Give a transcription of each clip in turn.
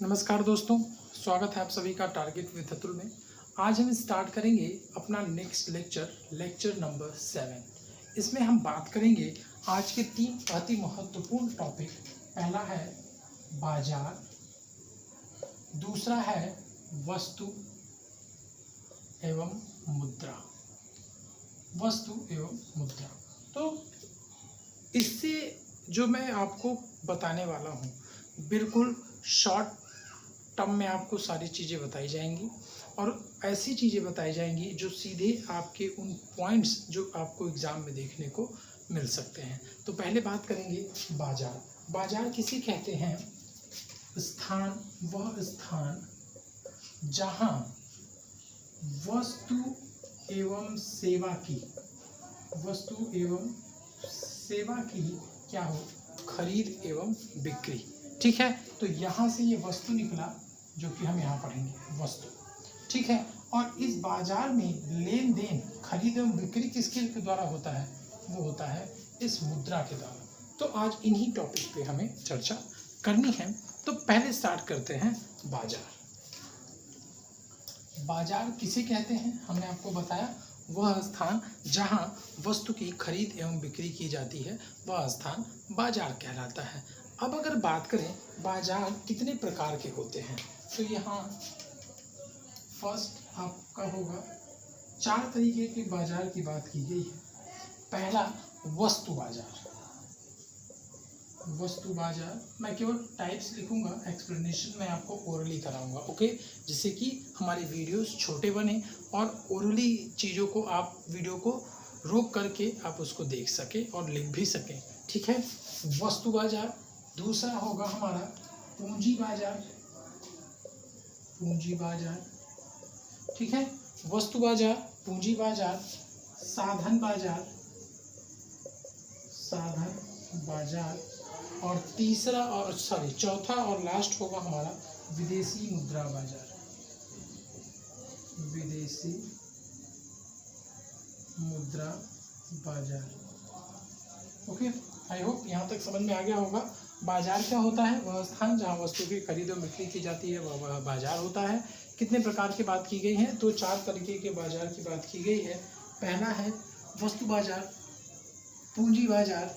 नमस्कार दोस्तों, स्वागत है आप सभी का टारगेट विद अतुल में। आज हम स्टार्ट करेंगे अपना नेक्स्ट लेक्चर नंबर 7। इसमें हम बात करेंगे आज के 3 अति महत्वपूर्ण टॉपिक। पहला है बाजार, दूसरा है वस्तु एवं मुद्रा। तो इससे जो मैं आपको बताने वाला हूँ बिल्कुल शॉर्ट टर्म में आपको सारी चीज़ें बताई जाएंगी और ऐसी चीज़ें बताई जाएंगी जो सीधे आपके उन पॉइंट्स जो आपको एग्ज़ाम में देखने को मिल सकते हैं। तो पहले बात करेंगे बाजार। बाजार किसे कहते हैं? स्थान, वह स्थान जहाँ वस्तु एवं सेवा की क्या हो, खरीद एवं बिक्री। ठीक है, तो यहाँ से ये वस्तु निकला जो कि हम यहाँ पढ़ेंगे वस्तु। ठीक है, और इस बाजार में लेन देन, खरीद एवं बिक्री किसके द्वारा होता है? वो होता है इस मुद्रा के द्वारा। तो आज इन्हीं टॉपिक पे हमें चर्चा करनी है। तो पहले स्टार्ट करते हैं बाजार। बाजार किसे कहते हैं? हमने आपको बताया, वह स्थान जहाँ वस्तु की खरीद एवं बिक्री की जाती है वह स्थान बाजार कहलाता है। अब अगर बात करें बाजार कितने प्रकार के होते हैं, तो यहाँ फर्स्ट आपका होगा 4 तरीके के बाजार की बात की गई है। पहला वस्तु बाजार, मैं केवल टाइप्स लिखूंगा, एक्सप्लेनेशन मैं आपको ओरली कराऊंगा, ओके, जिससे कि हमारी वीडियोस छोटे बने और ओरली चीज़ों को आप वीडियो को रोक करके आप उसको देख सकें और लिख भी सकें। ठीक है, वस्तु बाजार। दूसरा होगा हमारा पूंजी बाजार। ठीक है, वस्तु बाजार, पूंजी बाजार, साधन बाजार और चौथा और लास्ट होगा हमारा विदेशी मुद्रा बाजार। ओके, आई होप यहाँ तक समझ में आ गया होगा। बाजार क्या होता है? वह स्थान जहाँ वस्तु की खरीद और बिक्री की जाती है वह बाजार होता है। कितने प्रकार की बात की गई है? तो 4 तरीके के बाजार की बात की गई है। पहला है वस्तु बाजार, पूंजी बाजार,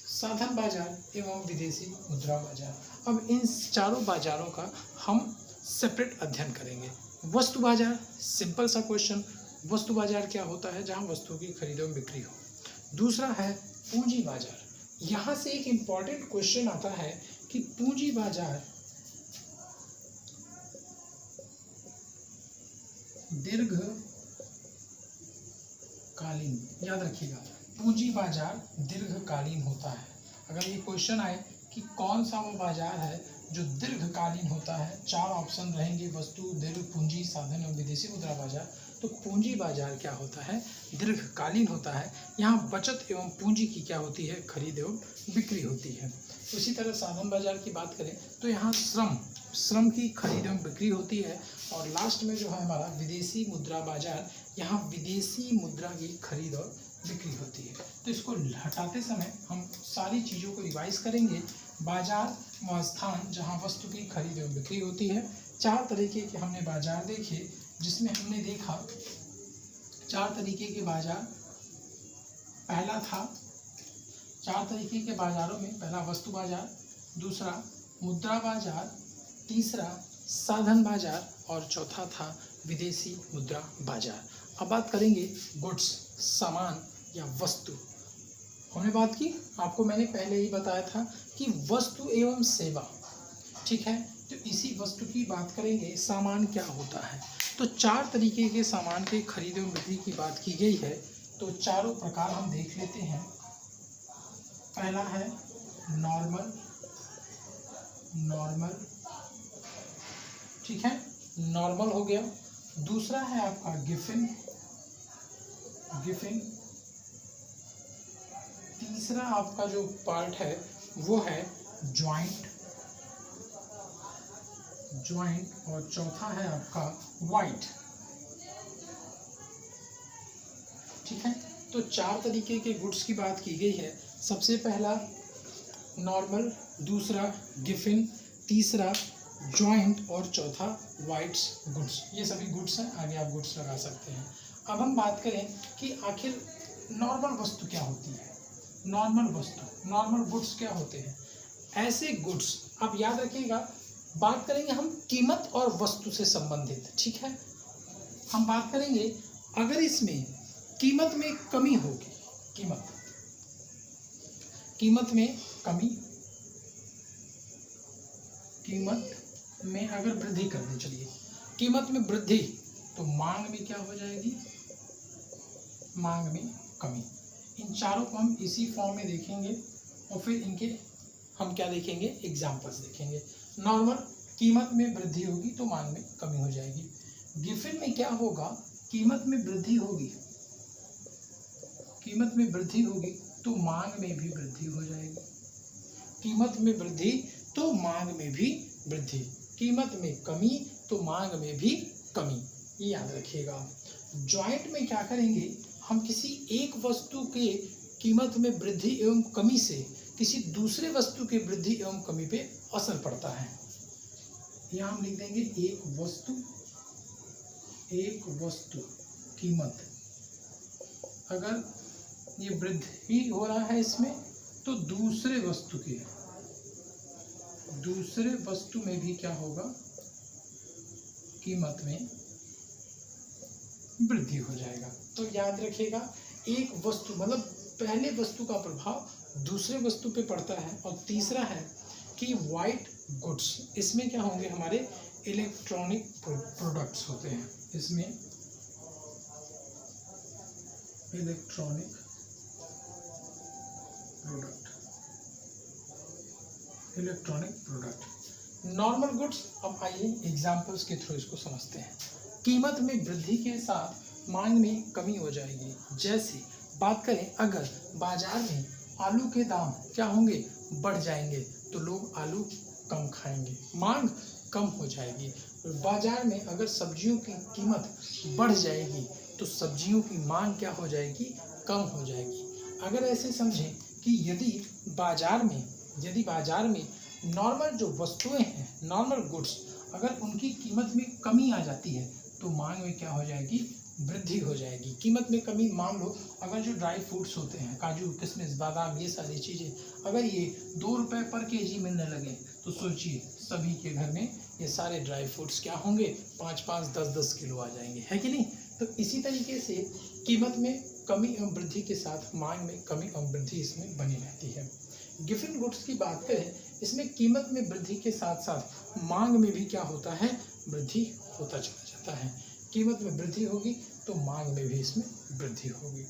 साधन बाजार एवं विदेशी मुद्रा बाजार। अब इन चारों बाजारों का हम सेपरेट अध्ययन करेंगे। वस्तु बाजार, सिंपल सा क्वेश्चन, वस्तु बाजार क्या होता है? जहाँ वस्तु की खरीद और बिक्री हो। दूसरा है पूंजी बाजार। यहाँ से एक इम्पॉर्टेंट क्वेश्चन आता है कि पूंजी बाजार दीर्घकालीन, याद रखिएगा, पूंजी बाजार दीर्घकालीन होता है। अगर ये क्वेश्चन आए कि कौन सा वो बाजार है जो दीर्घकालीन होता है, 4 ऑप्शन रहेंगे, वस्तु, दीर्घ, पूंजी, साधन और विदेशी मुद्रा बाजार। तो पूंजी बाजार क्या होता है? दीर्घकालीन होता है। यहाँ बचत एवं पूंजी की क्या होती है? खरीद एवं बिक्री होती है। उसी तरह साधन बाजार की बात करें तो यहाँ श्रम की खरीद एवं बिक्री होती है। और लास्ट में जो है हमारा विदेशी मुद्रा बाजार, यहाँ विदेशी मुद्रा की खरीद और बिक्री होती है। तो इसको हटाते समय हम सारी चीज़ों को रिवाइज करेंगे। बाजार वह स्थान जहाँ वस्तु की खरीद एवं बिक्री होती है। 4 तरीके के हमने बाजार देखे, जिसमें हमने देखा 4 तरीके के बाजार। पहला था 4 तरीके के बाजारों में, पहला वस्तु बाजार, दूसरा मुद्रा बाजार, तीसरा साधन बाजार और चौथा था विदेशी मुद्रा बाजार। अब बात करेंगे गुड्स, सामान या वस्तु। हमने बात की, आपको मैंने पहले ही बताया था कि वस्तु एवं सेवा। ठीक है, तो इसी वस्तु की बात करेंगे। सामान क्या होता है? तो 4 तरीके के सामान के खरीद एवं बिक्री की बात की गई है। तो चारों प्रकार हम देख लेते हैं। पहला है नॉर्मल, ठीक है, नॉर्मल हो गया। दूसरा है आपका गिफिन। तीसरा आपका जो पार्ट है वो है ज्वाइंट, और चौथा है आपका वाइट। ठीक है, तो 4 तरीके के गुड्स की बात की गई है। सबसे पहला नॉर्मल, दूसरा गिफिन, तीसरा जॉइंट और चौथा वाइट्स गुड्स। ये सभी गुड्स हैं, आगे आप गुड्स लगा सकते हैं। अब हम बात करें कि आखिर नॉर्मल वस्तु क्या होती है। नॉर्मल वस्तु, नॉर्मल गुड्स क्या होते हैं? ऐसे गुड्स, आप याद रखिएगा, बात करेंगे हम कीमत और वस्तु से संबंधित, ठीक है। हम बात करेंगे अगर इसमें कीमत में कमी होगी, कीमत में कमी, कीमत में अगर वृद्धि कर दें, चलिए कीमत में वृद्धि, तो मांग में क्या हो जाएगी? मांग में कमी। इन चारों को हम इसी फॉर्म में देखेंगे और फिर इनके हम क्या देखेंगे? एग्जाम्पल्स देखेंगे। नॉर्मल, कीमत में वृद्धि होगी तो मांग में कमी हो जाएगी। गिवन में क्या होगा? कीमत में वृद्धि होगी, कीमत में वृद्धि होगी तो मांग में भी वृद्धि हो जाएगी। कीमत में वृद्धि तो मांग में भी वृद्धि, कीमत में कमी तो मांग में भी कमी, ये याद रखिएगा। जॉइंट में क्या करेंगे? हम किसी एक वस्तु के कीमत में वृद्धि एवं कमी से किसी दूसरे वस्तु की वृद्धि एवं कमी पे असर पड़ता है। यहाँ हम लिख देंगे एक वस्तु कीमत, अगर ये वृद्धि हो रहा है इसमें, तो दूसरे वस्तु में भी क्या होगा? कीमत में वृद्धि हो जाएगा। तो याद रखिएगा, एक वस्तु मतलब पहले वस्तु का प्रभाव दूसरे वस्तु पे पड़ता है। और तीसरा है कि वाइट गुड्स, इसमें क्या होंगे? हमारे इलेक्ट्रॉनिक प्रोडक्ट्स होते हैं, इसमें इलेक्ट्रॉनिक प्रोडक्ट। नॉर्मल गुड्स, अब आइए एग्जांपल्स के थ्रू इसको समझते हैं। कीमत में वृद्धि के साथ मांग में कमी हो जाएगी। जैसे बात करें, अगर बाजार में आलू के दाम क्या होंगे? बढ़ जाएंगे, तो लोग आलू कम खाएंगे, मांग कम हो जाएगी। बाजार में अगर सब्जियों की कीमत बढ़ जाएगी तो सब्जियों की मांग क्या हो जाएगी? कम हो जाएगी। अगर ऐसे समझें कि यदि बाजार में नॉर्मल जो वस्तुएं हैं, नॉर्मल गुड्स, अगर उनकी कीमत में कमी आ जाती है तो मांग में क्या हो जाएगी? वृद्धि हो जाएगी। कीमत में कमी, मान लो अगर जो ड्राई फ्रूट्स होते हैं, काजू, किशमिश, बादाम, ये सारी चीज़ें अगर ये 2 रुपये पर केजी मिलने लगे, तो सोचिए सभी के घर में ये सारे ड्राई फ्रूट्स क्या होंगे? 5-5, 10-10 किलो आ जाएंगे, है कि नहीं? तो इसी तरीके से कीमत में कमी एवं वृद्धि के साथ मांग में कमी एवं वृद्धि इसमें बनी रहती है। गिवन गुड्स की बात करें, इसमें कीमत में वृद्धि के साथ साथ मांग में भी क्या होता है? वृद्धि होता चला जाता है। कीमत में वृद्धि होगी तो मांग में भी इसमें वृद्धि होगी।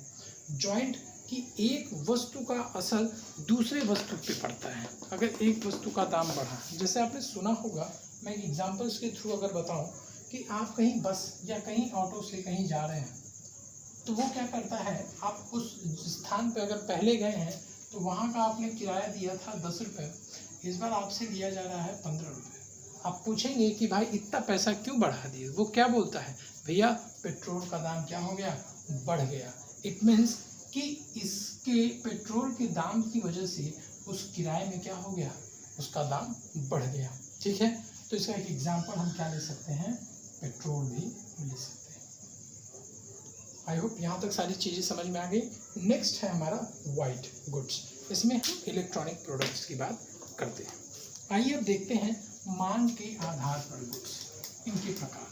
जॉइंट की एक वस्तु का असर दूसरे वस्तु पे पड़ता है। अगर एक वस्तु का दाम बढ़ा, जैसे आपने सुना होगा, मैं एग्जांपल्स के थ्रू अगर बताऊं कि आप कहीं बस या कहीं ऑटो से कहीं जा रहे हैं, तो वो क्या करता है, आप उस स्थान पे अगर पहले गए हैं तो वहाँ का आपने किराया दिया था 10 रुपये, इस बार आपसे लिया जा रहा है 15 रुपये। आप पूछेंगे कि भाई इतना पैसा क्यों बढ़ा दिए? वो क्या बोलता है? भैया पेट्रोल का दाम क्या हो गया? बढ़ गया। इट मीन्स कि इसके पेट्रोल के दाम की वजह से उस किराए में क्या हो गया? उसका दाम बढ़ गया। ठीक है, तो इसका एक एग्जाम्पल हम क्या ले सकते हैं? पेट्रोल भी ले सकते हैं। आई होप यहाँ तक सारी चीज़ें समझ में आ गई। नेक्स्ट है हमारा वाइट गुड्स, इसमें हम इलेक्ट्रॉनिक प्रोडक्ट्स की बात करते हैं। आइए अब देखते हैं मांग के आधार पर गुड्स, इनके प्रकार।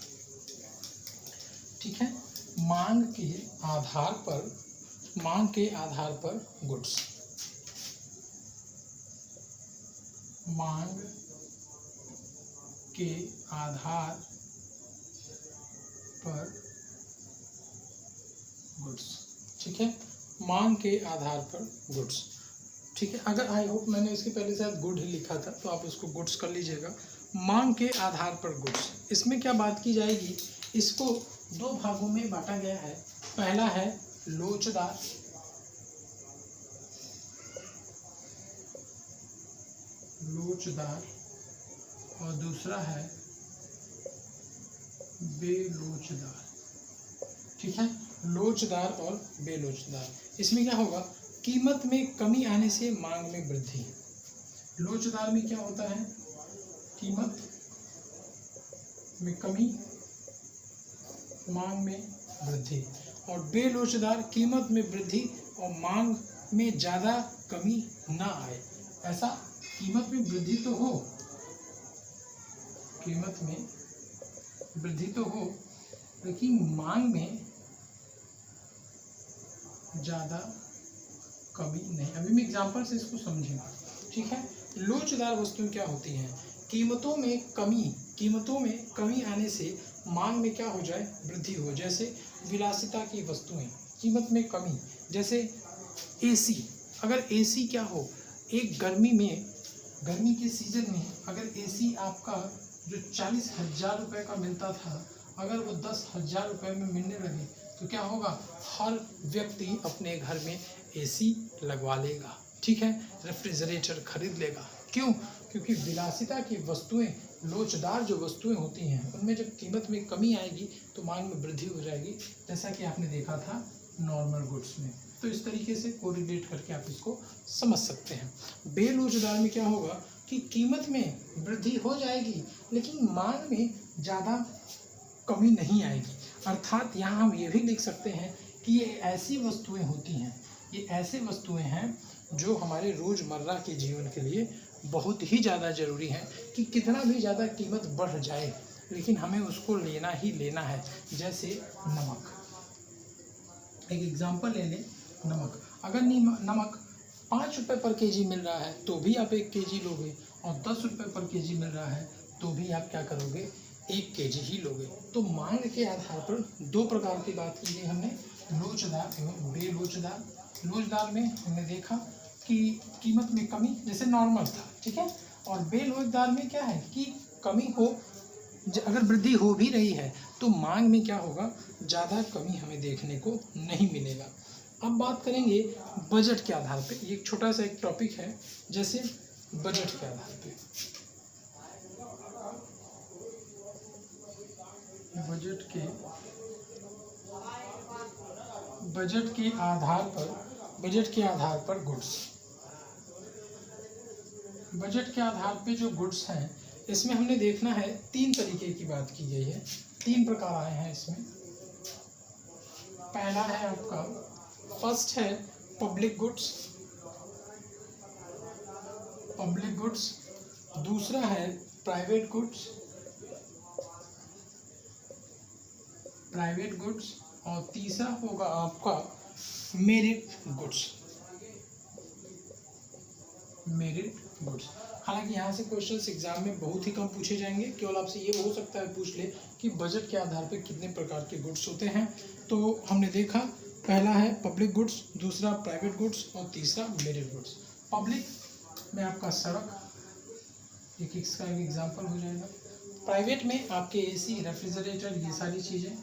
ठीक है, मांग के आधार पर गुड्स। मांग के आधार पर गुड्स। ठीक है, मांग के आधार पर गुड्स। ठीक है, अगर आई होप मैंने इसके पहले शायद गुड ही लिखा था, तो आप इसको गुड्स कर लीजिएगा। मांग के आधार पर गुड्स, इसमें क्या बात की जाएगी? इसको 2 भागों में बांटा गया है। पहला है लोचदार, और दूसरा है बेलोचदार। ठीक है, लोचदार और बेलोचदार। इसमें क्या होगा? कीमत में कमी आने से मांग में वृद्धि। लोचदार में क्या होता है? कीमत में कमी, मांग में वृद्धि। और बेलोचदार, कीमत में वृद्धि और मांग में ज़्यादा कमी ना आए। ऐसा कीमत में वृद्धि तो हो, कीमत में वृद्धि तो हो, लेकिन मांग में ज़्यादा कमी नहीं। अभी मैं एग्जांपल से इसको समझेंगे, ठीक है। लोचदार वस्तुएं क्या होती हैं? कीमतों में कमी आने से मांग में क्या हो जाए? वृद्धि हो। जैसे विलासिता की वस्तुएं, कीमत में कमी, जैसे एसी। अगर एसी क्या हो, एक गर्मी के सीजन में अगर एसी आपका जो 40,000 रुपये का मिलता था, अगर वो 10,000 रुपये में मिलने लगे तो क्या होगा? हर व्यक्ति अपने घर में एसी लगवा लेगा, ठीक है, रेफ्रिजरेटर खरीद लेगा। क्यों? क्योंकि विलासिता की वस्तुएं, लोचदार जो वस्तुएं होती हैं, उनमें जब कीमत में कमी आएगी तो मांग में वृद्धि हो जाएगी, जैसा कि आपने देखा था नॉर्मल गुड्स में। तो इस तरीके से कोरिलेट करके आप इसको समझ सकते हैं। बेलोचदार में क्या होगा कि कीमत में वृद्धि हो जाएगी लेकिन मांग में ज़्यादा कमी नहीं आएगी। अर्थात यहाँ हम ये भी लिख सकते हैं कि ये ऐसी वस्तुएं होती हैं, ये ऐसे वस्तुएं हैं जो हमारे रोज़मर्रा के जीवन के लिए बहुत ही ज़्यादा ज़रूरी है कि कितना भी ज़्यादा कीमत बढ़ जाए लेकिन हमें उसको लेना ही लेना है। जैसे नमक, एक एग्जांपल ले लें, नमक। अगर नमक 5 रुपये पर केजी मिल रहा है तो भी आप 1 केजी लोगे, और 10 रुपये पर केजी मिल रहा है तो भी आप क्या करोगे? 1 केजी ही लोगे। तो मांग के आधार पर दो प्रकार की बात की गई हमने, लोचदार एवं बेलोचदार। लोचदार में हमने देखा कि कीमत में कमी, जैसे नॉर्मल था, ठीक है। और बेलोचदार में क्या है कि कमी हो, अगर वृद्धि हो भी रही है तो मांग में क्या होगा? ज़्यादा कमी हमें देखने को नहीं मिलेगा। अब बात करेंगे बजट के आधार पे। ये एक छोटा सा एक टॉपिक है, जैसे बजट के आधार पे। बजट के आधार पर गुड्स। बजट के आधार पे जो गुड्स हैं, इसमें हमने देखना है 3 तरीके की बात की गई है, 3 प्रकार आए हैं इसमें। पहला है आपका, फर्स्ट है पब्लिक गुड्स, दूसरा है प्राइवेट गुड्स, और तीसरा होगा आपका मेरिट गुड्स। हालांकि यहाँ से क्वेश्चंस एग्जाम में बहुत ही कम पूछे जाएंगे, केवल आपसे ये हो सकता है पूछ ले कि बजट के आधार पर कितने प्रकार के गुड्स होते हैं। तो हमने देखा, पहला है पब्लिक गुड्स, दूसरा प्राइवेट गुड्स और तीसरा मेरिट गुड्स। पब्लिक में आपका सड़क, एक इसका एक एग्जाम्पल हो जाएगा। प्राइवेट में आपके एसी, रेफ्रिजरेटर, ये सारी चीज़ें,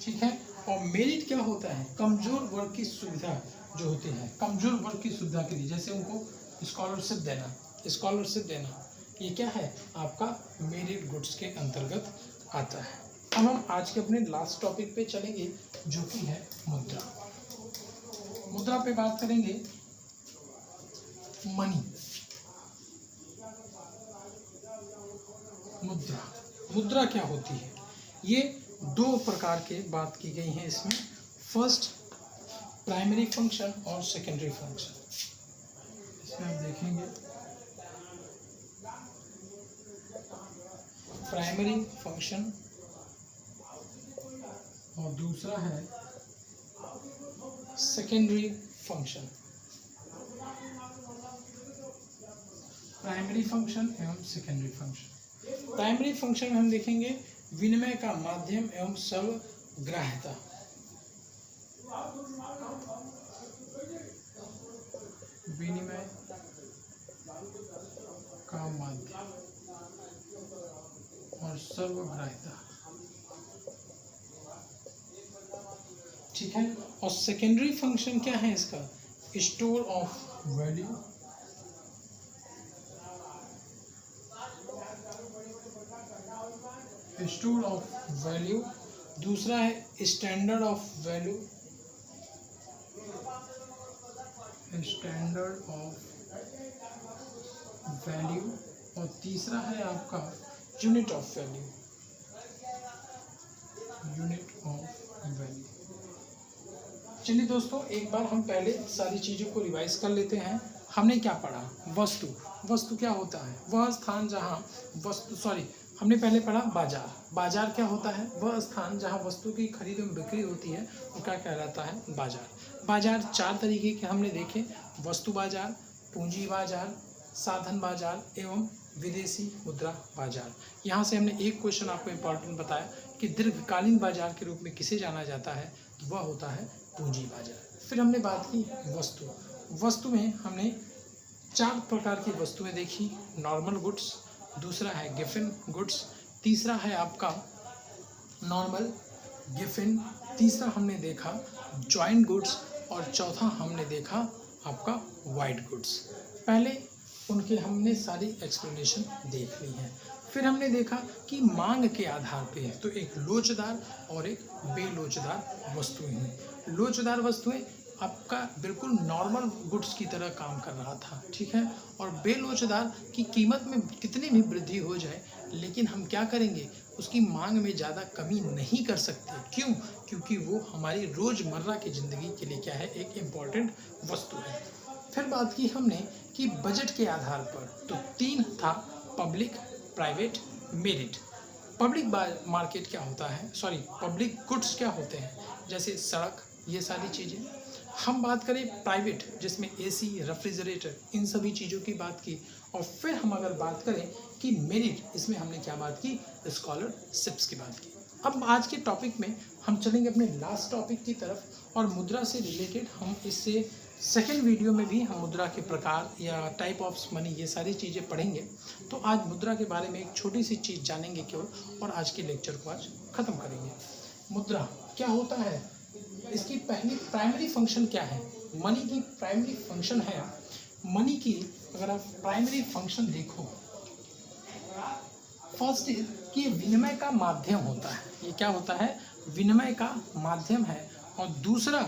ठीक है। और मेरिट क्या होता है? कमजोर वर्ग की सुविधा जो होती है, कमजोर वर्ग की सुविधा के लिए, जैसे उनको स्कॉलरशिप देना, ये क्या है? आपका मेरिट गुड्स के अंतर्गत आता है। अब हम आज के अपने लास्ट टॉपिक पे चलेंगे, जो कि है मुद्रा पे बात करेंगे। मनी, मुद्रा क्या होती है? ये 2 प्रकार के बात की गई हैं इसमें। फर्स्ट प्राइमरी फंक्शन और सेकेंडरी फंक्शन। इसमें हम देखेंगे प्राइमरी फंक्शन और दूसरा है सेकेंडरी फंक्शन। प्राइमरी फंक्शन एवं सेकेंडरी फंक्शन। प्राइमरी फंक्शन में हम देखेंगे विनिमय का माध्यम एवं सर्वग्राह्यता। विनिमय का माध्यम और सर्वग्राह्यता, ठीक है। और सेकेंडरी फंक्शन क्या है इसका? Store of value, store of value. दूसरा है standard of value, standard of value. और तीसरा है आपका unit of value, unit of value. चलिए दोस्तों, एक बार हम पहले सारी चीज़ों को रिवाइज कर लेते हैं। हमने क्या पढ़ा? वस्तु। वस्तु क्या होता है? वह स्थान जहाँ हमने पहले पढ़ा बाजार। बाजार क्या होता है? वह स्थान जहाँ वस्तु की खरीद एवं बिक्री होती है, वो क्या कहलाता है? बाजार। बाजार 4 तरीके के हमने देखे: वस्तु बाजार, पूंजी बाजार, साधन बाजार एवं विदेशी मुद्रा बाजार। यहाँ से हमने एक क्वेश्चन आपको इम्पोर्टेंट बताया कि दीर्घकालीन बाजार के रूप में किसे जाना जाता है, तो वह होता है पूंजी बाजार। फिर हमने बात की वस्तु। वस्तु में हमने 4 प्रकार की वस्तुएं देखी: नॉर्मल गुड्स, दूसरा है गिफिन गुड्स, तीसरा है आपका नॉर्मल गिफिन, तीसरा हमने देखा जॉइंट गुड्स और चौथा हमने देखा आपका वाइट गुड्स। पहले उनके हमने सारी एक्सप्लेनेशन देख ली है। फिर हमने देखा कि मांग के आधार पे तो एक लोचदार और एक बेलोचदार वस्तुएं हैं। लोचदार वस्तुएं आपका बिल्कुल नॉर्मल गुड्स की तरह काम कर रहा था, ठीक है, और बेलोचदार की कीमत में कितनी भी वृद्धि हो जाए, लेकिन हम क्या करेंगे, उसकी मांग में ज़्यादा कमी नहीं कर सकते। क्यों? क्योंकि वो हमारी रोज़मर्रा की ज़िंदगी के लिए क्या है, एक इम्पॉर्टेंट वस्तु है। फिर बात की हमने कि बजट के आधार पर, तो 3 था: public, private, merit. Public market क्या होता है, पब्लिक गुड्स क्या होते हैं, जैसे सड़क, ये सारी चीज़ें। हम बात करें प्राइवेट, जिसमें एसी, रेफ्रिजरेटर, इन सभी चीज़ों की बात की। और फिर हम अगर बात करें कि मेरिट, इसमें हमने क्या बात की, स्कॉलरशिप्स की बात की। अब आज के टॉपिक में हम चलेंगे अपने लास्ट टॉपिक की तरफ, और मुद्रा से रिलेटेड हम इससे सेकेंड वीडियो में भी हम मुद्रा के प्रकार या टाइप ऑफ मनी, ये सारी चीज़ें पढ़ेंगे। तो आज मुद्रा के बारे में एक छोटी सी चीज़ जानेंगे केवल, और आज के लेक्चर को आज ख़त्म करेंगे। मुद्रा क्या होता है, इसकी पहली प्राइमरी फंक्शन क्या है? मनी की प्राइमरी फंक्शन है, मनी की अगर आप प्राइमरी फंक्शन देखो, फर्स्ट कि ये विनिमय का माध्यम होता है। ये क्या होता है? विनिमय का माध्यम है। और दूसरा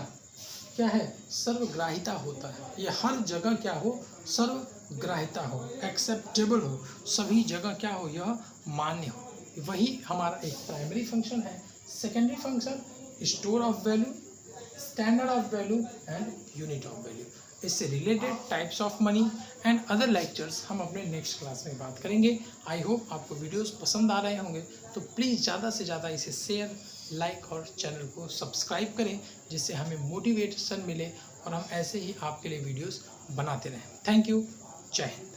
क्या है? सर्वग्राहिता होता है। ये हर जगह क्या हो, सर्वग्राहिता हो, एक्सेप्टेबल हो, सभी जगह क्या हो, यह मान्य हो। वही हमारा एक प्राइमरी फंक्शन है। Secondary function store of value, standard of value and unit of value. इससे related types of money and other lectures हम अपने नेक्स्ट क्लास में बात करेंगे। आई होप आपको वीडियोस पसंद आ रहे होंगे, तो प्लीज़ ज़्यादा से ज़्यादा इसे शेयर, लाइक और चैनल को सब्सक्राइब करें, जिससे हमें मोटिवेशन मिले और हम ऐसे ही आपके लिए वीडियोस बनाते रहें। Thank you. जय हिंद।